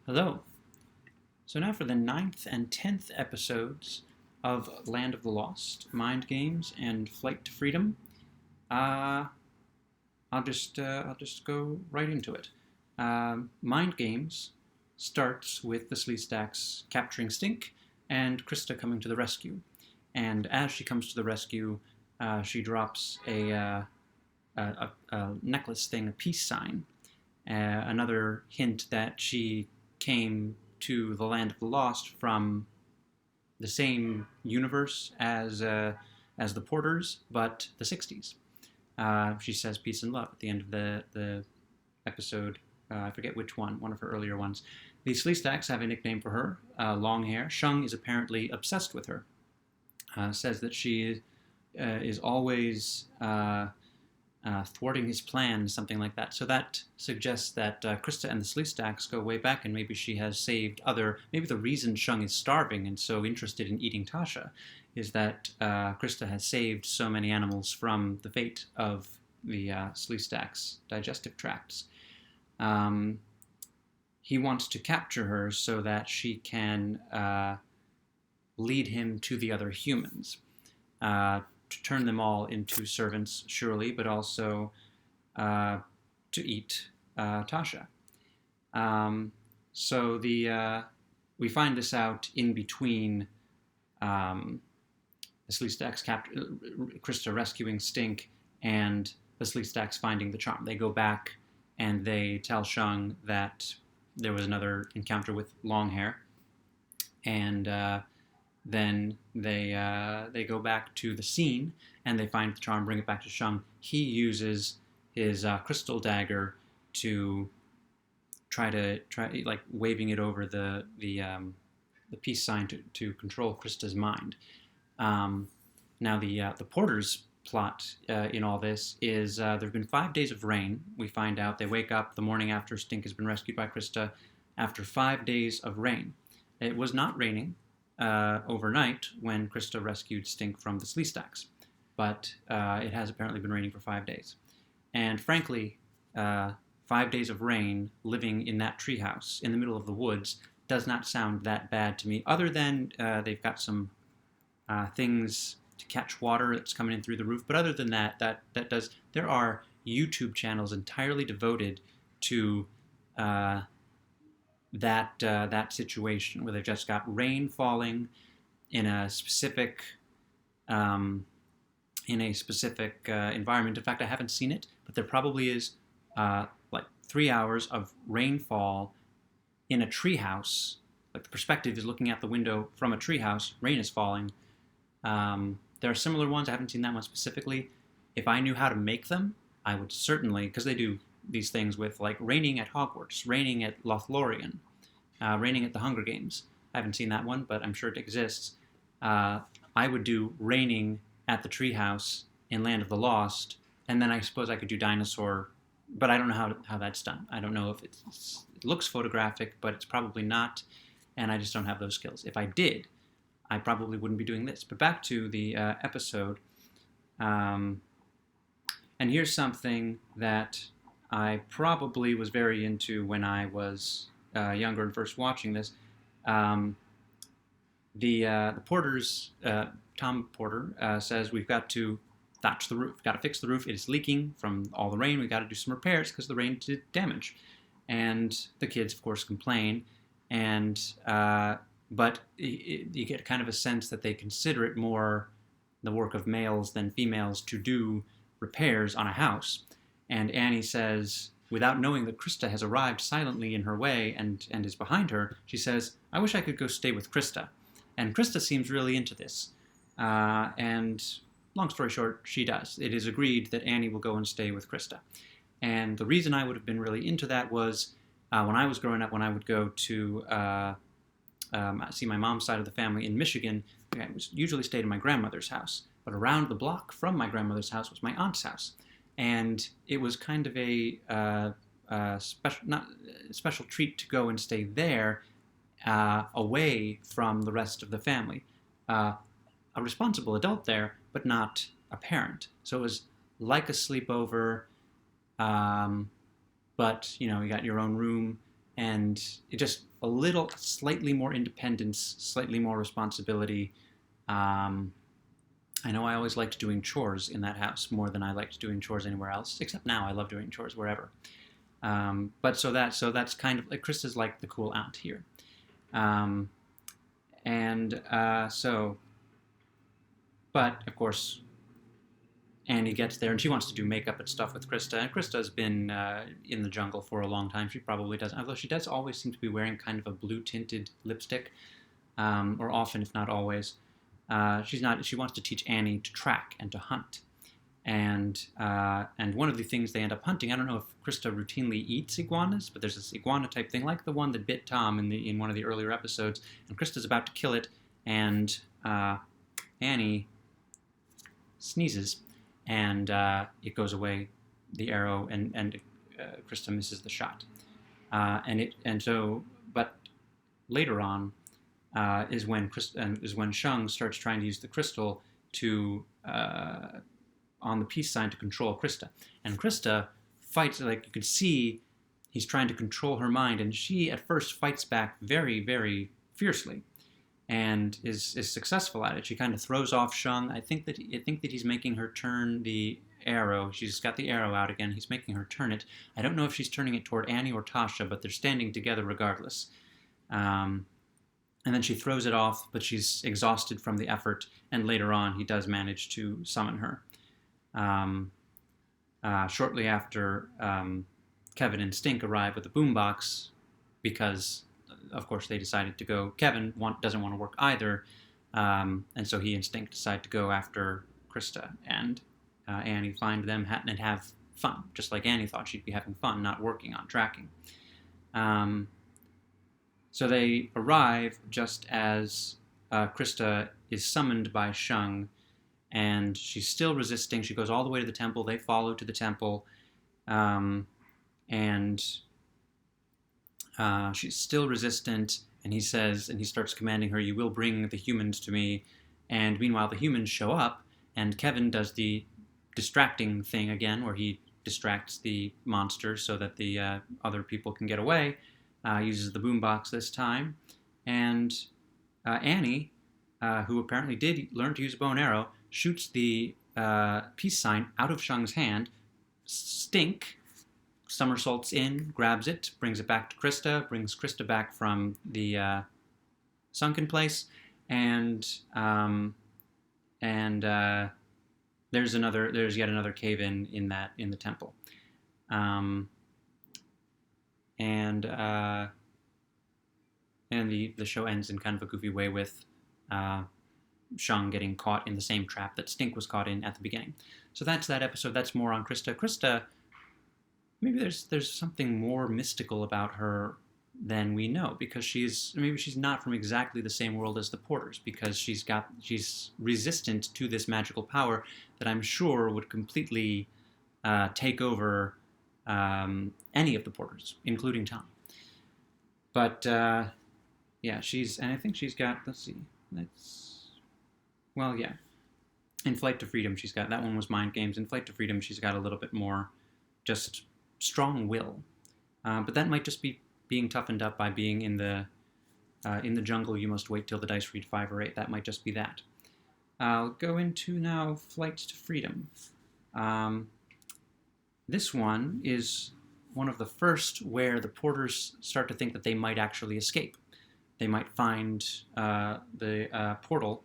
Hello. So now for the ninth and 10th episodes of Land of the Lost, Mind Games, and Flight to Freedom. Uh, I'll just go right into it. Mind Games starts with the Sleestaks capturing Stink and Christa coming to the rescue. And as she comes to the rescue, she drops a necklace thing, a peace sign. Another hint that she came to the Land of the Lost from the same universe as the Porters, but the 60s. She says peace and love at the end of the episode. I forget which one of her earlier ones. The Sleestaks have a nickname for her, long hair. Shung is apparently obsessed with her. Says that she is always thwarting his plans, something like that. So that suggests that Christa and the Sleestaks go way back, and maybe she has saved maybe the reason Shung is starving and so interested in eating Tasha is that Christa has saved so many animals from the fate of the Sleestaks' digestive tracts. He wants to capture her so that she can lead him to the other humans. To turn them all into servants, surely, but also to eat Tasha. So we find this out in between the Sleestaks Christa rescuing Stink and the Sleestaks finding the charm. They go back and they tell Shung that there was another encounter with Longhair, and then they go back to the scene and they find the charm, bring it back to Shung. He uses his crystal dagger to try like waving it over the peace sign to control Krista's mind. Now the Porter's plot in all this is there have been 5 days of rain. We find out they wake up the morning after Stink has been rescued by Christa after 5 days of rain. It was not raining overnight when Christa rescued Stink from the Sleestaks, but it has apparently been raining for 5 days. And frankly, 5 days of rain living in that treehouse in the middle of the woods does not sound that bad to me, other than they've got some things to catch water that's coming in through the roof. But other than that does. There are YouTube channels entirely devoted to that situation where they've just got rain falling in a specific environment. In fact, I haven't seen it, but there probably is like 3 hours of rainfall in a treehouse. Like the perspective is looking out the window from a treehouse. Rain is falling. There are similar ones. I haven't seen that one specifically. If I knew how to make them, I would certainly, because they do these things with like raining at Hogwarts, raining at Lothlorien, raining at the Hunger Games. I haven't seen that one, but I'm sure it exists. I would do raining at the treehouse in Land of the Lost, and then I suppose I could do dinosaur, but I don't know how that's done. I don't know if it looks photographic, but it's probably not, and I just don't have those skills. If I did, I probably wouldn't be doing this. But back to the episode, and here's something that I probably was very into when I was younger and first watching this. The Porter's, Tom Porter, says we've got to thatch the roof, got to fix the roof. It is leaking from all the rain. We've got to do some repairs because the rain did damage. And the kids, of course, complain. And but you get kind of a sense that they consider it more the work of males than females to do repairs on a house. And Annie says, without knowing that Christa has arrived silently in her way and is behind her, she says, I wish I could go stay with Christa. And Christa seems really into this. And long story short, she does. It is agreed that Annie will go and stay with Christa. And the reason I would have been really into that was when I was growing up, when I would go to see my mom's side of the family in Michigan, I usually stayed in my grandmother's house. But around the block from my grandmother's house was my aunt's house. And it was kind of a special treat to go and stay there away from the rest of the family. A responsible adult there, but not a parent. So it was like a sleepover, but you got your own room. and it just a little, slightly more independence, slightly more responsibility. I know I always liked doing chores in that house more than I liked doing chores anywhere else, except now I love doing chores wherever. But so that's kind of like Krista's like the cool aunt here. Um, and so, but of course, Annie gets there and she wants to do makeup and stuff with Christa. And Krista's been in the jungle for a long time. She probably doesn't, although she does always seem to be wearing kind of a blue tinted lipstick, or often, if not always. She's not. She wants to teach Annie to track and to hunt, and one of the things they end up hunting. I don't know if Christa routinely eats iguanas, but there's this iguana type thing, like the one that bit Tom in one of the earlier episodes. And Krista's about to kill it, and Annie sneezes, and it goes away, the arrow, and Christa misses the shot, but later on. Is when Shang starts trying to use the crystal to on the peace sign to control Christa, and Christa fights, like you can see he's trying to control her mind, and she at first fights back very, very fiercely, and is successful at it. She kind of throws off Shang. I think that he's making her turn the arrow. She's got the arrow out again. He's making her turn it. I don't know if she's turning it toward Annie or Tasha, but they're standing together regardless. And then she throws it off, but she's exhausted from the effort, and later on he does manage to summon her. Shortly after, Kevin and Stink arrive with the boombox, because, of course, they decided to go. Kevin doesn't want to work either, and so he and Stink decide to go after Christa, and Annie find them and have fun, just like Annie thought she'd be having fun, not working on tracking. So they arrive just as Christa is summoned by Shang, and she's still resisting. She goes all the way to the temple. They follow to the temple, and she's still resistant. And he starts commanding her, "You will bring the humans to me." And meanwhile, the humans show up, and Kevin does the distracting thing again, where he distracts the monster so that the other people can get away. Uses the boombox this time, and Annie, who apparently did learn to use a bow and arrow, shoots the peace sign out of Shang's hand. Stink somersaults in, grabs it, brings it back to Christa, brings Christa back from the sunken place, and there's yet another cave in the temple. And the show ends in kind of a goofy way with Shang getting caught in the same trap that Stink was caught in at the beginning. So that's that episode. That's more on Christa. Christa, maybe there's something more mystical about her than we know, because she's not from exactly the same world as the Porters, because she's resistant to this magical power that I'm sure would completely take over any of the Porters, including Tom. But yeah, and I think she's got, in Flight to Freedom she's got, that one was Mind Games. In Flight to Freedom she's got a little bit more just strong will, but that might just be being toughened up by being in the jungle. You must wait till the dice read 5 or 8. That might just be that. I'll go into now Flight to Freedom. This one is one of the first where the Porters start to think that they might actually escape. They might find the portal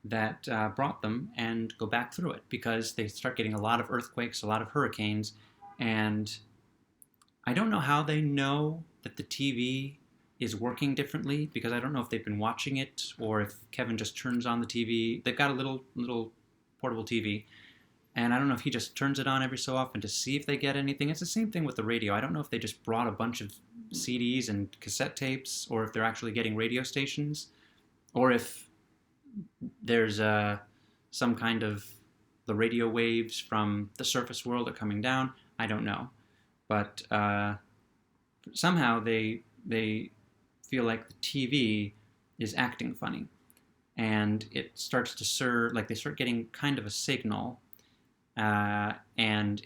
that brought them and go back through it, because they start getting a lot of earthquakes, a lot of hurricanes, and I don't know how they know that the TV is working differently, because I don't know if they've been watching it or if Kevin just turns on the TV. They've got a little portable TV, and I don't know if he just turns it on every so often to see if they get anything. It's the same thing with the radio. I don't know if they just brought a bunch of CDs and cassette tapes, or if they're actually getting radio stations, or if there's some kind of the radio waves from the surface world are coming down. I don't know. But somehow they feel like the TV is acting funny. And it starts to serve, like they start getting kind of a signal, and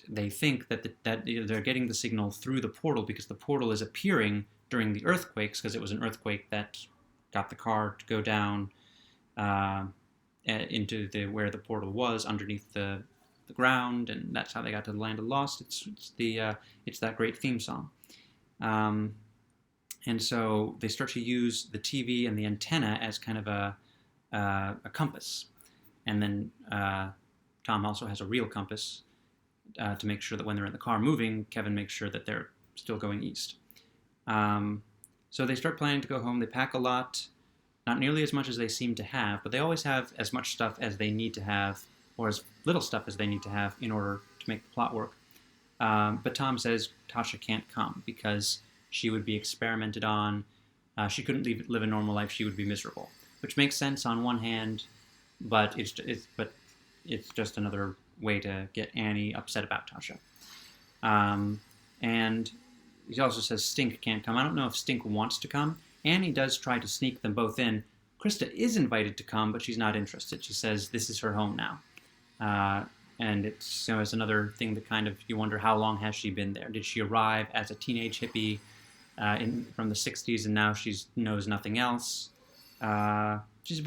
they think that they're getting the signal through the portal because the portal is appearing during the earthquakes, because it was an earthquake that got the car to go down into where the portal was underneath the ground, and that's how they got to the Land of Lost. It's that great theme song. And so they start to use the TV and the antenna as kind of a compass. And then Tom also has a real compass to make sure that when they're in the car moving, Kevin makes sure that they're still going east. So they start planning to go home. They pack a lot, not nearly as much as they seem to have, but they always have as much stuff as they need to have, or as little stuff as they need to have in order to make the plot work. But Tom says Tasha can't come because she would be experimented on. She couldn't live a normal life. She would be miserable, which makes sense on one hand, but it's just another way to get Annie upset about Tasha. And he also says Stink can't come. I don't know if Stink wants to come. Annie does try to sneak them both in. Christa is invited to come, but she's not interested. She says this is her home now. And it's another thing that kind of, you wonder, how long has she been there? Did she arrive as a teenage hippie from the 60s, and now she knows nothing else? She's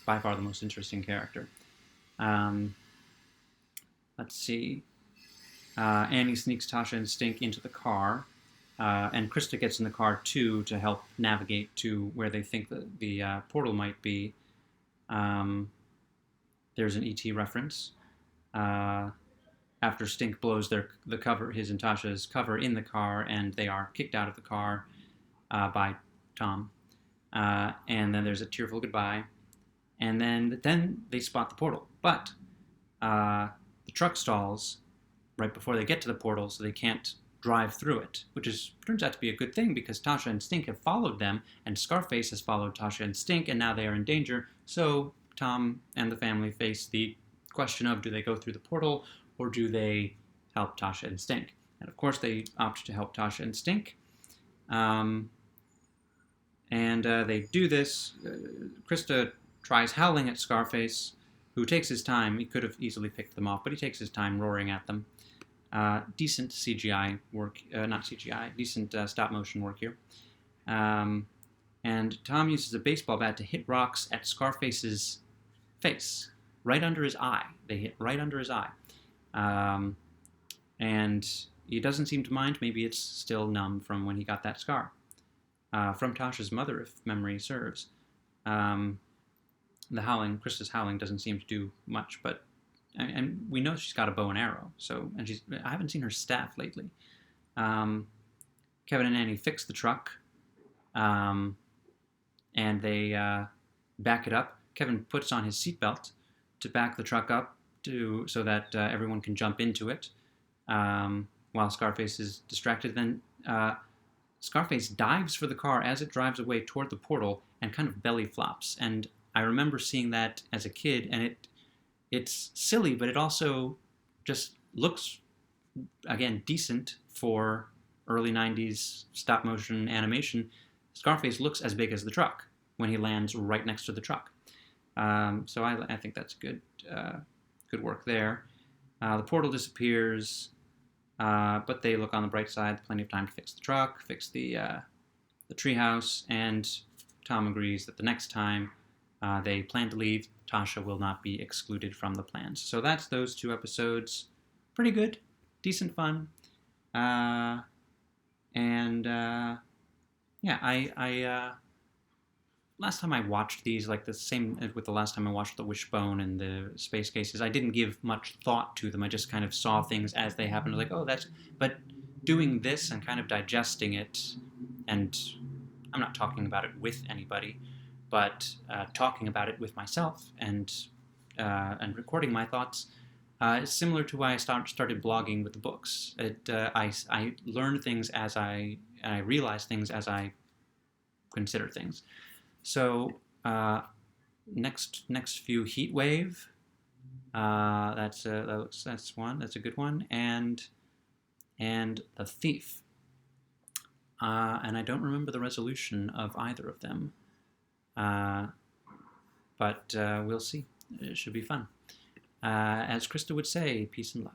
by far the most interesting character. Let's see. Annie sneaks Tasha and Stink into the car, and Christa gets in the car too to help navigate to where they think the portal might be. There's an E.T. reference. After Stink blows the cover, his and Tasha's cover in the car, and they are kicked out of the car by Tom. And then there's a tearful goodbye, and then they spot the portal. But the truck stalls right before they get to the portal, so they can't drive through it, which turns out to be a good thing because Tasha and Stink have followed them, and Scarface has followed Tasha and Stink, and now they are in danger. So Tom and the family face the question of, do they go through the portal or do they help Tasha and Stink? And of course they opt to help Tasha and Stink. And they do this. Christa tries howling at Scarface, who takes his time. He could have easily picked them off, but he takes his time roaring at them. Decent CGI work, not CGI, decent stop motion work here. And Tom uses a baseball bat to hit rocks at Scarface's face, right under his eye. They hit right under his eye. And he doesn't seem to mind. Maybe it's still numb from when he got that scar. From Tasha's mother, if memory serves. The howling, Krista's howling, doesn't seem to do much, but and we know she's got a bow and arrow. So, and I haven't seen her staff lately. Kevin and Annie fix the truck, and they back it up. Kevin puts on his seatbelt to back the truck up so that everyone can jump into it, while Scarface is distracted. Then Scarface dives for the car as it drives away toward the portal and kind of belly flops. And I remember seeing that as a kid, and it's silly, but it also just looks, again, decent for early 90s stop motion animation. Scarface looks as big as the truck when he lands right next to the truck. So I think that's good work there. The portal disappears, but they look on the bright side. Plenty of time to fix the truck, fix the treehouse, and Tom agrees that the next time they plan to leave, Tasha will not be excluded from the plans. So that's those two episodes. Pretty good, decent fun, yeah. I last time I watched these, like the same with the last time I watched the Wishbone and the Space Cases, I didn't give much thought to them. I just kind of saw things as they happened. Like, oh, but doing this and kind of digesting it, and I'm not talking about it with anybody, but talking about it with myself and recording my thoughts is similar to why I started blogging with the books. I learn things as I realize things as I consider things. So next few, Heat Wave. That's one. That's a good one. And The Thief. And I don't remember the resolution of either of them. But we'll see. It should be fun. As Christa would say, peace and love.